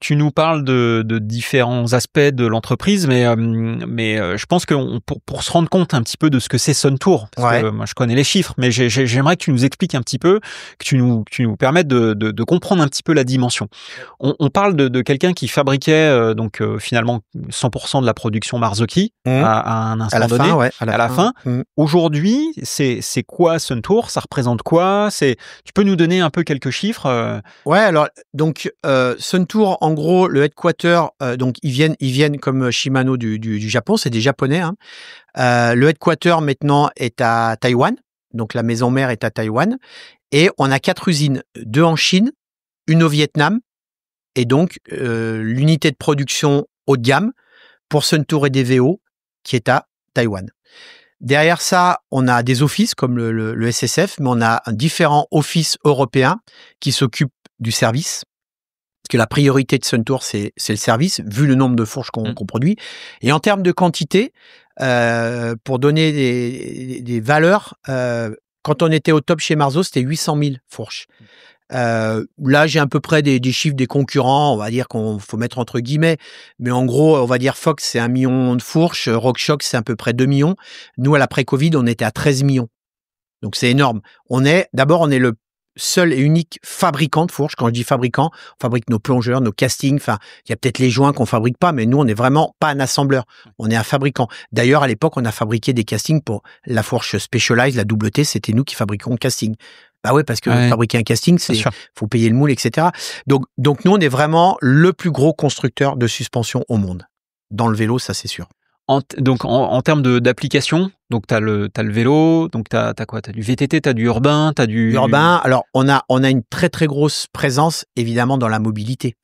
Tu nous parles de différents aspects de l'entreprise, mais je pense que pour se rendre compte un petit peu de ce que c'est Suntour, parce que moi je connais les chiffres, mais j'aimerais que tu nous expliques un petit peu, que tu nous permettes de comprendre un petit peu la dimension. On parle de quelqu'un qui fabriquait finalement 100% de la production Marzocchi à un instant donné, à la fin. Aujourd'hui, c'est quoi Suntour? Ça représente quoi? Tu peux nous donner un peu quelques chiffres? Alors donc Suntour, en gros, le headquarter, donc ils viennent comme Shimano du Japon, c'est des Japonais. Le headquarter maintenant est à Taïwan, donc la maison mère est à Taïwan, et on a 4 usines, 2 en Chine, une au Vietnam, et donc l'unité de production haut de gamme pour Suntour et DVO qui est à Taïwan. Derrière ça, on a des offices comme le SSF, mais on a différents offices européens qui s'occupent du service. Parce que la priorité de Suntour, c'est le service, vu le nombre de fourches qu'on produit. Et en termes de quantité, pour donner des valeurs, quand on était au top chez Marzo, c'était 800 000 fourches. Là, j'ai à peu près des chiffres des concurrents, on va dire qu'on faut mettre entre guillemets, mais en gros, on va dire Fox, c'est 1 million de fourches, RockShox, c'est à peu près 2 millions. Nous, à l'après-Covid, on était à 13 millions. Donc, c'est énorme. On est le seul et unique fabricant de fourches. Quand je dis fabricant, on fabrique nos plongeurs, nos castings. Enfin, il y a peut-être les joints qu'on fabrique pas, mais nous, on n'est vraiment pas un assembleur. On est un fabricant. D'ailleurs, à l'époque, on a fabriqué des castings pour la fourche Specialized, la double T, c'était nous qui fabriquions le casting. Bah ouais, parce que fabriquer un casting, faut payer le moule, etc. Donc nous, on est vraiment le plus gros constructeur de suspension au monde. Dans le vélo, ça, c'est sûr. Donc en termes d'application, donc t'as le vélo, donc t'as quoi? T'as du VTT, t'as du urbain, t'as du urbain. Alors on a une très très grosse présence évidemment dans la mobilité,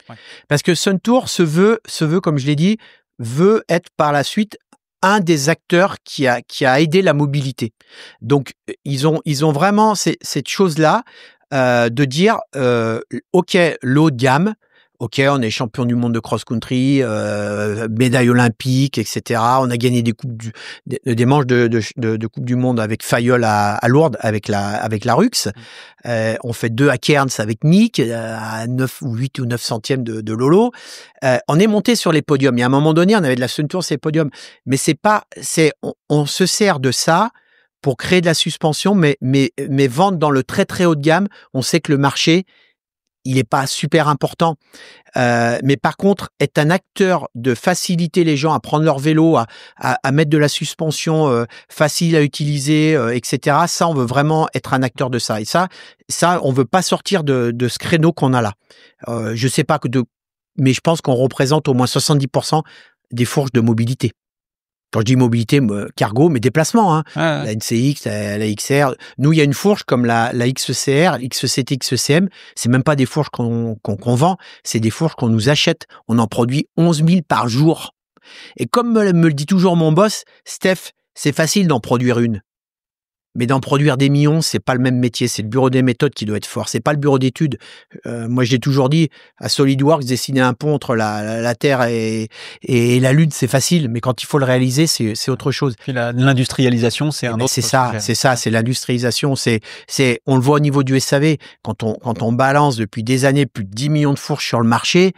parce que Suntour se veut comme je l'ai dit, veut être par la suite un des acteurs qui a aidé la mobilité. Donc ils ont vraiment cette chose-là de dire ok, le haut de gamme. Ok, on est champion du monde de cross-country, médaille olympique, etc. On a gagné des manches de Coupe du Monde avec Fayol à Lourdes, avec la Rux. On fait 2 à Cairns avec Mick, à 9 ou 8 ou 9 centièmes de Lolo. On est monté sur les podiums. Et à un moment donné, on avait de la Suntour sur les podiums. Mais on se sert de ça pour créer de la suspension, mais vendre dans le très très haut de gamme. On sait que le marché, il n'est pas super important. Mais par contre, être un acteur de faciliter les gens à prendre leur vélo, à mettre de la suspension facile à utiliser, etc. Ça, on veut vraiment être un acteur de ça. Et ça, on veut pas sortir de ce créneau qu'on a là. Je sais pas mais je pense qu'on représente au moins 70% des fourches de mobilité. Quand je dis mobilité, cargo, mais déplacement. La NCX, la XR. Nous, il y a une fourche comme la XCR, XCT, XCM. C'est même pas des fourches qu'on vend, c'est des fourches qu'on nous achète. On en produit 11 000 par jour. Et comme me le dit toujours mon boss, Steph, c'est facile d'en produire une. Mais d'en produire des millions, c'est pas le même métier. C'est le bureau des méthodes qui doit être fort. C'est pas le bureau d'études. Moi, j'ai toujours dit, à SolidWorks, dessiner un pont entre la Terre et la Lune, c'est facile. Mais quand il faut le réaliser, c'est autre chose. Puis l'industrialisation, c'est un autre sujet. C'est l'industrialisation. On le voit au niveau du SAV. Quand on balance depuis des années plus de 10 millions de fourches sur le marché,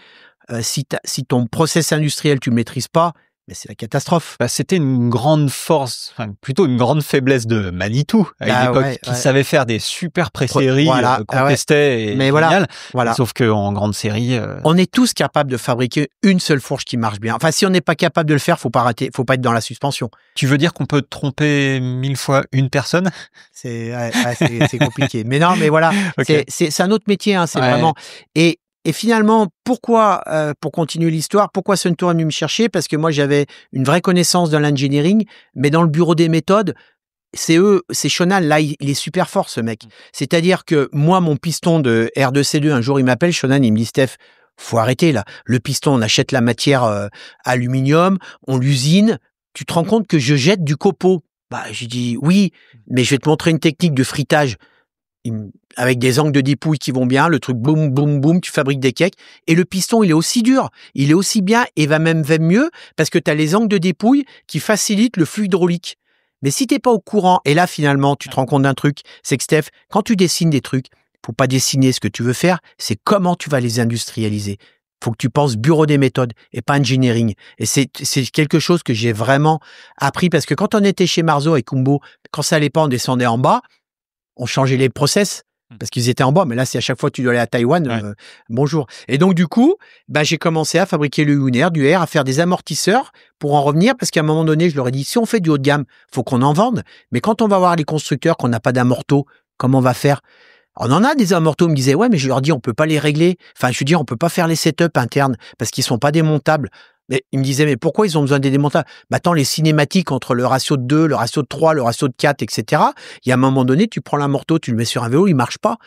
si ton process industriel, tu le maîtrises pas, mais c'est la catastrophe. C'était une grande force, enfin plutôt une grande faiblesse de Manitou à l'époque, qui savait faire des super pré-séries qu'on testait et mais génial. Voilà. Sauf qu'en grande série, on est tous capables de fabriquer une seule fourche qui marche bien. Enfin, si on n'est pas capable de le faire, faut pas arrêter, faut pas être dans la suspension. Tu veux dire qu'on peut tromper 1000 fois une personne? C'est compliqué. Mais non, mais voilà, okay. C'est un autre métier, c'est vraiment. Et finalement, pourquoi, pour continuer l'histoire, pourquoi Suntour est venu me chercher? Parce que moi, j'avais une vraie connaissance dans l'engineering, mais dans le bureau des méthodes, c'est Shonan, là, il est super fort, ce mec. C'est-à-dire que moi, mon piston de R2C2, un jour, il m'appelle, Shonan, il me dit, Steph, faut arrêter, là. Le piston, on achète la matière aluminium, on l'usine, tu te rends compte que je jette du copeaux? Bah, j'ai dit, oui, mais je vais te montrer une technique de fritage. Avec des angles de dépouille qui vont bien, le truc boum, boum, boum, tu fabriques des cakes. Et le piston, il est aussi dur, il est aussi bien et va même mieux parce que tu as les angles de dépouille qui facilitent le flux hydraulique. Mais si tu n'es pas au courant, et là, finalement, tu te rends compte d'un truc, c'est que Steph, quand tu dessines des trucs, faut pas dessiner ce que tu veux faire, c'est comment tu vas les industrialiser. Faut que tu penses bureau des méthodes et pas engineering. Et c'est quelque chose que j'ai vraiment appris parce que quand on était chez Marzo et Kumbo, quand ça allait pas, on descendait en bas, on changeait les process parce qu'ils étaient en bas. Mais là, c'est à chaque fois que tu dois aller à Taïwan, bonjour. Et donc, du coup, j'ai commencé à fabriquer le lunaire, du air, à faire des amortisseurs pour en revenir parce qu'à un moment donné, je leur ai dit, si on fait du haut de gamme, faut qu'on en vende. Mais quand on va voir les constructeurs qu'on n'a pas d'amorto, comment on va faire? On en a des amortos, me disaient, ouais, mais je leur dis, on peut pas les régler. Enfin, je dis, on peut pas faire les setups internes parce qu'ils sont pas démontables. Mais ils me disaient, mais pourquoi ils ont besoin des démontables? Attends, les cinématiques entre le ratio de 2, le ratio de 3, le ratio de 4, etc. Il y a un moment donné, tu prends l'amorto, tu le mets sur un vélo, il marche pas.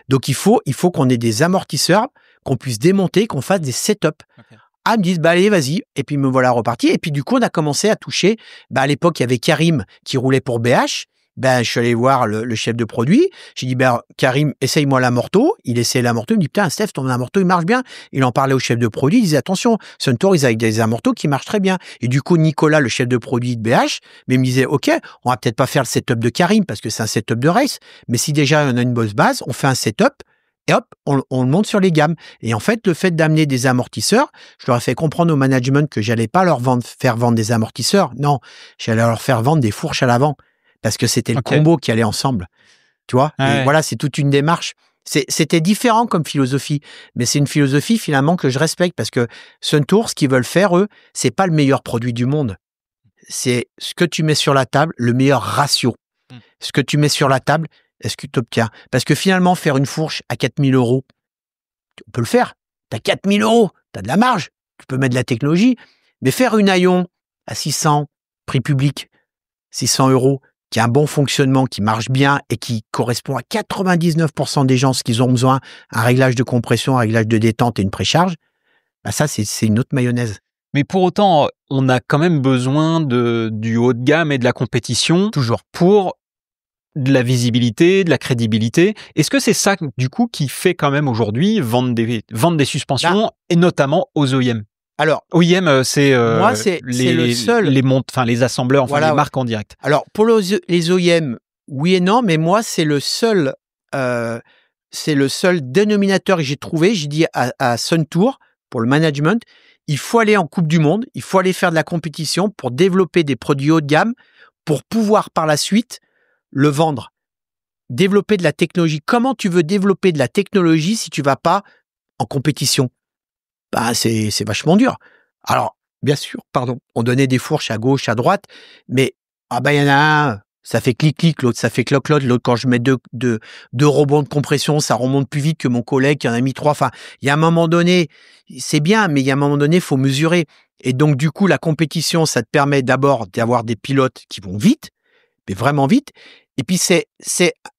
Donc, il faut qu'on ait des amortisseurs, qu'on puisse démonter, qu'on fasse des setups. Okay. Ah, ils me disent, allez, vas-y. Et puis, me voilà reparti. Et puis, du coup, on a commencé à toucher. À l'époque, il y avait Karim qui roulait pour BH. Je suis allé voir le chef de produit. J'ai dit, Karim, essaye-moi l'amorto. Il essayait l'amorto. Il me dit, putain, Steph, ton amorto, il marche bien. Il en parlait au chef de produit. Il disait, attention, Suntour, ils ont des amortos qui marchent très bien. Et du coup, Nicolas, le chef de produit de BH, il me disait, OK, on va peut-être pas faire le setup de Karim parce que c'est un setup de race. Mais si déjà on a une bonne base, on fait un setup. Et hop, on le monte sur les gammes. Et en fait, le fait d'amener des amortisseurs, je leur ai fait comprendre au management que j'allais pas leur faire vendre des amortisseurs. Non, j'allais leur faire vendre des fourches à l'avant. Parce que c'était le combo qui allait ensemble. Tu vois? Et voilà, c'est toute une démarche. C'était différent comme philosophie. Mais c'est une philosophie, finalement, que je respecte. Parce que Suntour, ce qu'ils veulent faire, eux, c'est pas le meilleur produit du monde. C'est ce que tu mets sur la table, le meilleur ratio. Ce que tu mets sur la table, est-ce que tu obtiens? Parce que finalement, faire une fourche à 4 000 €, on peut le faire. Tu as 4 000 €, tu as de la marge. Tu peux mettre de la technologie. Mais faire une Aion à 600, prix public, 600 €, qui a un bon fonctionnement, qui marche bien et qui correspond à 99% des gens, ce qu'ils ont besoin, un réglage de compression, un réglage de détente et une précharge, ça, c'est une autre mayonnaise. Mais pour autant, on a quand même besoin du haut de gamme et de la compétition. Toujours. Pour de la visibilité, de la crédibilité. Est-ce que c'est ça, du coup, qui fait quand même aujourd'hui vendre des suspensions et notamment aux OEM? Alors, OEM, c'est le seul. Les assembleurs, les marques en direct. Alors, pour les OEM, oui et non, mais moi, c'est le seul dénominateur que j'ai trouvé. J'ai dit à Suntour, pour le management, il faut aller en Coupe du Monde, il faut aller faire de la compétition pour développer des produits haut de gamme, pour pouvoir par la suite le vendre. Développer de la technologie. Comment tu veux développer de la technologie si tu vas pas en compétition? C'est vachement dur. Alors, bien sûr, on donnait des fourches à gauche, à droite, mais il y en a un, ça fait clic-clic, l'autre, ça fait cloc-cloc, l'autre, quand je mets deux rebonds de compression, ça remonte plus vite que mon collègue qui en a mis 3. Enfin, il y a un moment donné, c'est bien, mais il y a un moment donné, il faut mesurer. Et donc, du coup, la compétition, ça te permet d'abord d'avoir des pilotes qui vont vite, mais vraiment vite. Et puis, c'est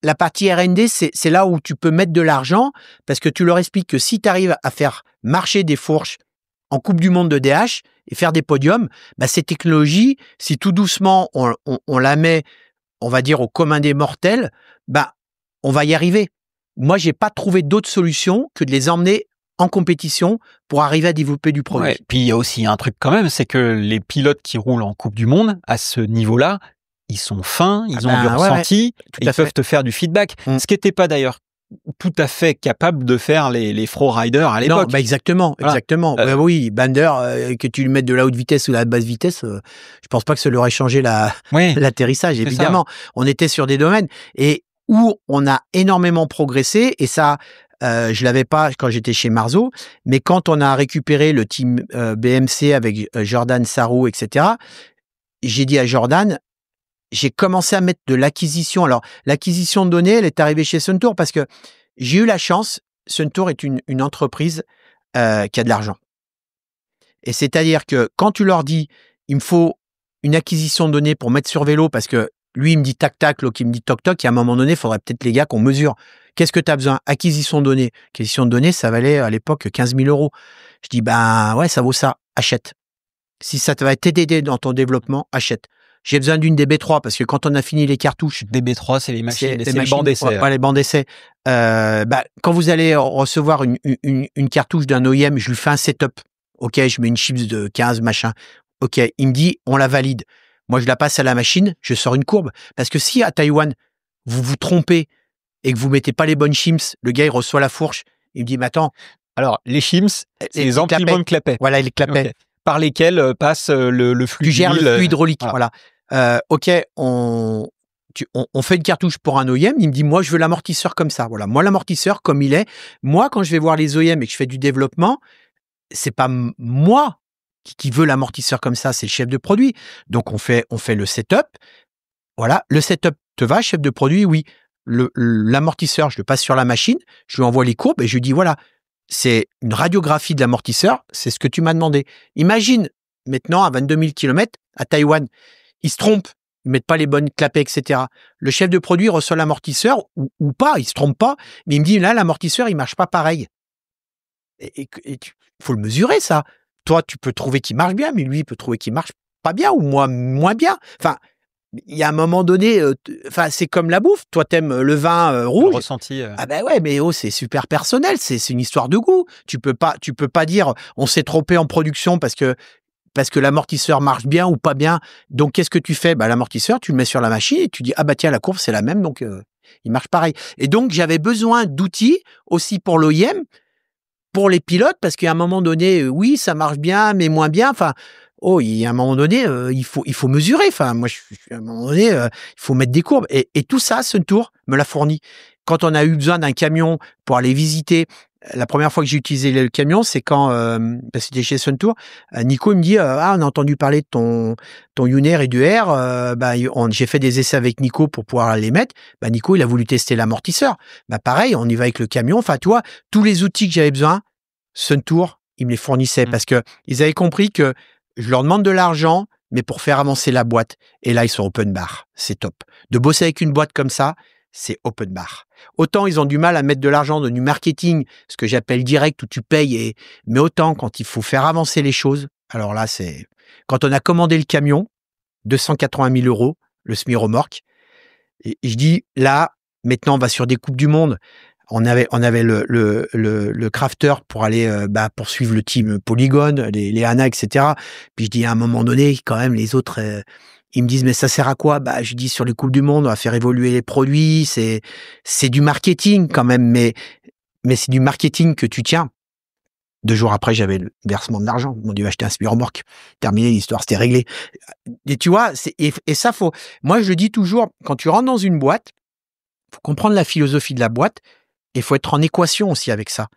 la partie R&D, c'est là où tu peux mettre de l'argent parce que tu leur expliques que si tu arrives à faire marcher des fourches en Coupe du Monde de DH et faire des podiums, ces technologies, si tout doucement on la met, on va dire, au commun des mortels, on va y arriver. Moi, j'ai pas trouvé d'autre solution que de les emmener en compétition pour arriver à développer du produit. Ouais, puis il y a aussi un truc quand même, c'est que les pilotes qui roulent en Coupe du Monde, à ce niveau-là, ils sont fins, ils ont du ressenti, ils peuvent te faire du feedback. Ce qui n'était pas d'ailleurs tout à fait capable de faire les Fro Riders à l'époque. Non, exactement. Oui, Bander, que tu lui mettes de la haute vitesse ou de la basse vitesse, je pense pas que ça leur ait changé l'atterrissage, évidemment. On était sur des domaines et où on a énormément progressé et ça, je l'avais pas quand j'étais chez Marzo, mais quand on a récupéré le team BMC avec Jordan Sarrou, etc., j'ai dit à Jordan, j'ai commencé à mettre de l'acquisition. Alors, l'acquisition de données, elle est arrivée chez Suntour parce que j'ai eu la chance. Suntour est une entreprise qui a de l'argent. Et c'est-à-dire que quand tu leur dis, il me faut une acquisition de données pour mettre sur vélo parce que lui, il me dit tac-tac, l'autre, il me dit toc-toc, et à un moment donné, il faudrait peut-être, les gars, qu'on mesure. Qu'est-ce que tu as besoin? Acquisition de données. Acquisition de données, ça valait à l'époque 15 000 €. Je dis, ouais, ça vaut ça. Achète. Si ça va t'aider dans ton développement, achète. J'ai besoin d'une DB3 parce que quand on a fini les cartouches. DB3, c'est les machines, c'est les bancs d'essai. Les bancs d'essai. Quand vous allez recevoir une cartouche d'un OEM, je lui fais un setup. OK, je mets une chips de 15, machin. OK, il me dit, on la valide. Moi, je la passe à la machine, je sors une courbe. Parce que si à Taïwan, vous vous trompez et que vous mettez pas les bonnes chips, le gars, il reçoit la fourche. Il me dit, mais attends, Alors, les shims, c'est les empilements de clapets. Voilà, les clapets. Okay. Par lesquels passe le flux. Tu gères le flux hydraulique. Voilà. OK, on fait une cartouche pour un OEM. Il me dit, moi, je veux l'amortisseur comme ça. Voilà. Moi, l'amortisseur, comme il est. Moi, quand je vais voir les OEM et que je fais du développement, c'est pas moi qui veut l'amortisseur comme ça, c'est le chef de produit. Donc, on fait le setup. Voilà. Le setup te va, chef de produit? Oui. L'amortisseur, je le passe sur la machine, je lui envoie les courbes et je lui dis, voilà, c'est une radiographie de l'amortisseur, c'est ce que tu m'as demandé. Imagine, maintenant, à 22 000 km, à Taïwan, ils se trompent, ils mettent pas les bonnes clapets, etc. Le chef de produit reçoit l'amortisseur, ou pas, il se trompe pas, mais il me dit, là, l'amortisseur, il marche pas pareil. Et faut le mesurer, ça. Toi, tu peux trouver qu'il marche bien, mais lui, il peut trouver qu'il marche pas bien, ou moi, moins bien. Enfin, il y a un moment donné, c'est comme la bouffe. Toi, t'aimes le vin rouge. Le ressenti. Ah ben ouais, mais c'est super personnel. C'est une histoire de goût. Tu peux pas dire on s'est trompé en production parce que l'amortisseur marche bien ou pas bien. Donc qu'est-ce que tu fais? L'amortisseur, tu le mets sur la machine et tu dis ah bah tiens, la courbe c'est la même, donc il marche pareil. Et donc j'avais besoin d'outils aussi pour l'OEM, pour les pilotes, parce qu'à un moment donné, oui, ça marche bien, mais moins bien. Enfin. Oh, il y a un moment donné, il faut mesurer. Enfin, moi, à un moment donné, il faut mettre des courbes. Et tout ça, Suntour me l'a fourni. Quand on a eu besoin d'un camion pour aller visiter, la première fois que j'ai utilisé le camion, c'est quand c'était chez Suntour. Nico il me dit on a entendu parler de ton Yuner et du R. J'ai fait des essais avec Nico pour pouvoir les mettre. Nico, il a voulu tester l'amortisseur. Pareil, on y va avec le camion. Enfin, tu vois, tous les outils que j'avais besoin, Suntour, il me les fournissait parce que ils avaient compris que je leur demande de l'argent, mais pour faire avancer la boîte. Et là, ils sont open bar. C'est top. De bosser avec une boîte comme ça, c'est open bar. Autant ils ont du mal à mettre de l'argent dans du marketing, ce que j'appelle direct, où tu payes. Mais autant quand il faut faire avancer les choses, alors là, c'est... Quand on a commandé le camion, 280 000 €, le semi-remorque, et je dis, là, maintenant, on va sur des Coupes du Monde. On avait le crafter pour aller poursuivre le team Polygone, les ANA, etc. Puis je dis à un moment donné, quand même, les autres, ils me disent mais ça sert à quoi? Je dis sur les Coupes du Monde, on va faire évoluer les produits, c'est du marketing quand même, mais c'est du marketing que tu tiens. 2 jours après, j'avais le versement de l'argent. Ils m'ont dit acheter un semi-remorque. Terminé l'histoire, c'était réglé. Et tu vois, et ça faut. Moi, je le dis toujours, quand tu rentres dans une boîte, faut comprendre la philosophie de la boîte. Il faut être en équation aussi avec ça.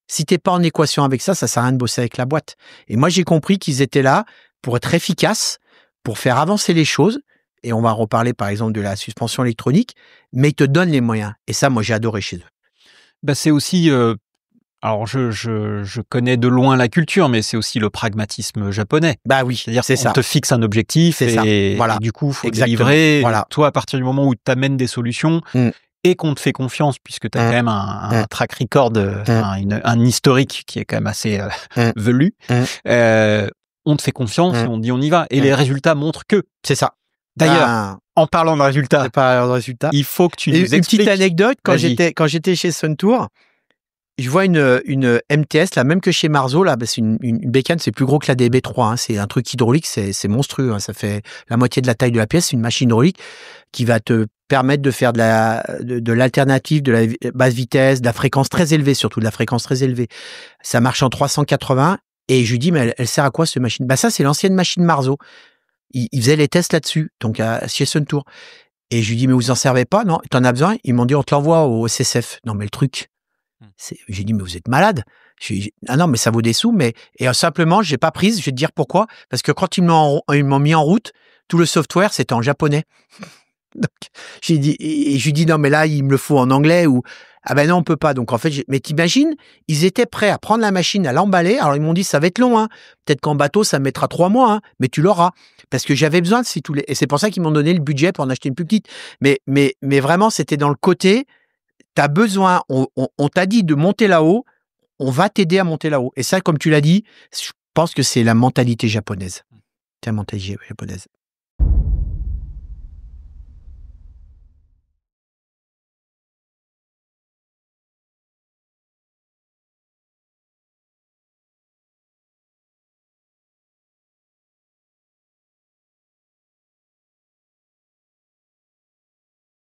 Si t'es pas en équation avec ça, ça sert à rien de bosser avec la boîte. Et moi, j'ai compris qu'ils étaient là pour être efficaces, pour faire avancer les choses. Et on va reparler, par exemple, de la suspension électronique, mais ils te donnent les moyens. Et ça, moi, j'ai adoré chez eux. C'est aussi... Alors, je connais de loin la culture, mais c'est aussi le pragmatisme japonais. Oui, c'est-à-dire c'est ça. On te fixe un objectif et du coup, il faut délivrer. Voilà. Toi, à partir du moment où tu amènes des solutions... et qu'on te fait confiance, puisque tu as quand même un track record, un historique qui est quand même assez velu, on te fait confiance et on dit on y va. Et les résultats montrent que. C'est ça. D'ailleurs, en parlant de résultats, il faut que tu nous expliques. Une petite anecdote, quand j'étais chez Suntour, je vois une MTS, la même que chez Marzo, là, c'est une bécane, c'est plus gros que la DB3, hein, c'est un truc hydraulique, c'est monstrueux, hein, ça fait la moitié de la taille de la pièce, c'est une machine hydraulique qui va te permettre de faire de l'alternative, de la basse vitesse, de la fréquence très élevée, surtout de la fréquence très élevée. Ça marche en 380, et je lui dis, mais elle sert à quoi, cette machine? Ça, c'est l'ancienne machine Marzo. Il faisait les tests là-dessus, donc chez Suntour. Et je lui dis, mais vous en servez pas? Non, t'en as besoin? Ils m'ont dit, on te l'envoie au CSF. Non, mais le truc... J'ai dit, mais vous êtes malade. Ah non, mais ça vaut des sous. Et simplement, j'ai pas prise. Je vais te dire pourquoi. Parce que quand ils m'ont mis en route, tout le software, c'était en japonais. Donc, je lui dis, non, mais là, il me le faut en anglais ou, ah ben non, on peut pas. Donc, en fait, mais t'imagines, ils étaient prêts à prendre la machine, à l'emballer. Alors, ils m'ont dit, ça va être long, hein. Peut-être qu'en bateau, ça mettra 3 mois, hein, mais tu l'auras. Parce que j'avais besoin de et c'est pour ça qu'ils m'ont donné le budget pour en acheter une plus petite. Mais vraiment, c'était dans le côté, t'as besoin, on t'a dit de monter là-haut, on va t'aider à monter là-haut. Et ça, comme tu l'as dit, je pense que c'est la mentalité japonaise. C'est la mentalité japonaise.